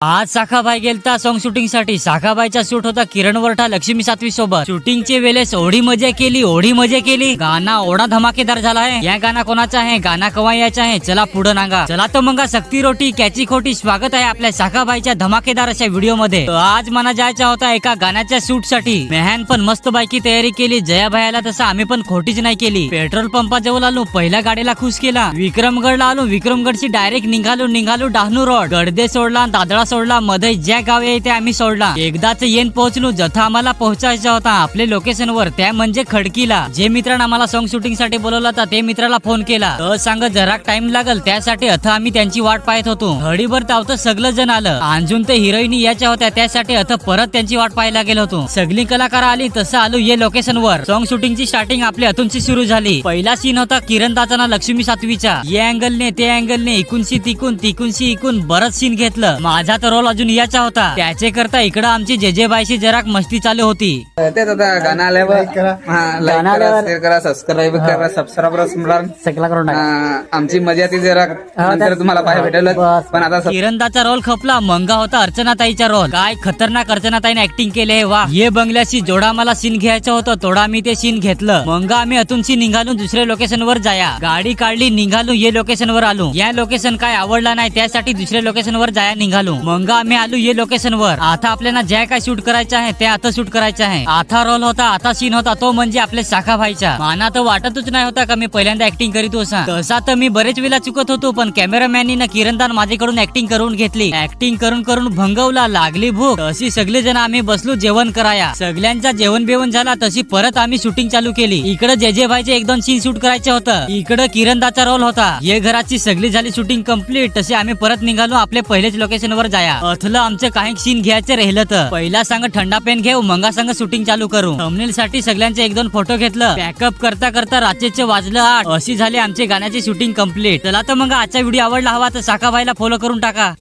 आज साखाबाई गेलता song shooting साठी। साखाबाईचा शूट होता किरण वरठा लक्ष्मी सातवी सोबत। शूटिंगचे वेळेस ओढी मजा केली गाणा ओढा धमाकेदार झाला आहे। या गाणा कोणाचा आहे, गाणा कवा यायचा आहे, चला पुढे नागा। चला तो मंगा सक्ती रोटी कॅची खोटी स्वागत आहे आपल्या साखाबाईच्या धमाकेदार अशा व्हिडिओ मध्ये। आज मला जायचा होता एका गाण्याच्या शूट साठी। मेहन पण मस्त बायकी तयारी केली। जयाबाईला तसं आम्ही पण खोटीच नाही केली। पेट्रोल पंपाजवळ आलो, पहिल्या गाडीला खुश केला। विक्रमगडला आलो, विक्रमगडची डायरेक्ट निघालो डहाणू रोड। गडदे सोडला, दादळा सोडला, मध्ये ज्या गाव आहे ते आम्ही सोडला। एकदाच येऊन पोहोचलो जथा आम्हाला पोहोचायचा होता आपले लोकेशन वर, त्या म्हणजे खडकीला। जे मित्रांना आम्हाला सॉन्ग शूटिंग साठी बोलवला होता ते मित्राला फोन केला। सांग जरा टाइम लागल त्यासाठी अथ आम्ही त्यांची वाट पाहत होतो। हडीभर तावत सगळं जण आलं। अंजून ते हिरोईनी याच्या होत्या त्यासाठी अथ परत त्यांची वाट पाहायला गेलो होतो। सगळी कलाकार आली तसं आलो ये लोकेशन वर। सॉन्ग शूटिंगची स्टार्टिंग आपली अथूनची सुरू झाली। पहिला सीन होता किरण दादाना लक्ष्मी सातवीचा। या अँगलने ते अँगलने इकूनशी तिकूनशी इकून बरंच सीन घेतलं। माझा तर रोल अजून याचा होता। त्याचे करता इकडं आमची जेजेबाईशी जरा मस्ती चालू होती। तेच आता गाणं आल्यावर लाईक करा, शेअर करा, सबस्क्राईब करा, सगळा करून आमची मजा ती जरा नंतर तुम्हाला पाहायला भेटेल। पण आता किरणदाचा रोल खपला। मंगा होता अर्चनाताईचा रोल। काय खतरनाक अर्चनाताईने ऍक्टिंग केले वा। ये बंगल्याशी जोडा मला सीन घ्यायचं होतं, थोडा मी ते सीन घेतलं। मंगा आम्ही अतूनशी निघालो दुसऱ्या लोकेशन वर जाया। गाडी काढली, निघालो ये लोकेशन वर आलो। या लोकेशन काय आवडला नाही त्यासाठी दुसऱ्या लोकेशन वर जाया निघालो। मंगा आम्ही आलो ये लोकेशन वर। आता आपल्याला ज्या काय शूट करायचं आहे ते आता शूट करायचं आहे। आता रोल होता, आता सीन होता तो म्हणजे आपल्या साखाबाईचा। माना तर वाटतच नाही होता का मी पहिल्यांदा ऍक्टिंग करीत होता। तसा तर मी बरेच वेळा चुकत होतो, पण कॅमेरामॅननी किरणदान माझ्याकडून ऍक्टिंग करून घेतली। ऍक्टिंग करून भंगवला। लागली भूक तशी सगळे जण आम्ही बसलो जेवण कराया। सगळ्यांचा जेवण बेवण झाला तशी परत आम्ही शूटिंग चालू केली। इकडे जेजेबाईचे एक दोन सीन शूट करायचं होतं, इकडे किरणदाचा रोल होता। ये घराची सगळी झाली शूटिंग कम्प्लीट तशी आम्ही परत निघालो आपल्या पहिल्याच लोकेशन वर जाया। अथलं आमचं काही सीन घ्यायचं राहिलं तर पहिला सांग थंडा पेन घेऊ, मंगा सांग शूटिंग चालू करू। थंबनेल साठी सगळ्यांचे एक दोन फोटो घेतलं। पॅकअप करता रात्रीचे वाजलं 8। अशी झाली आमची गाण्याची शूटिंग कम्प्लीट। चला तर मग आजचा व्हिडिओ आवडला हवा तर साखाबाईला फॉलो करून टाका।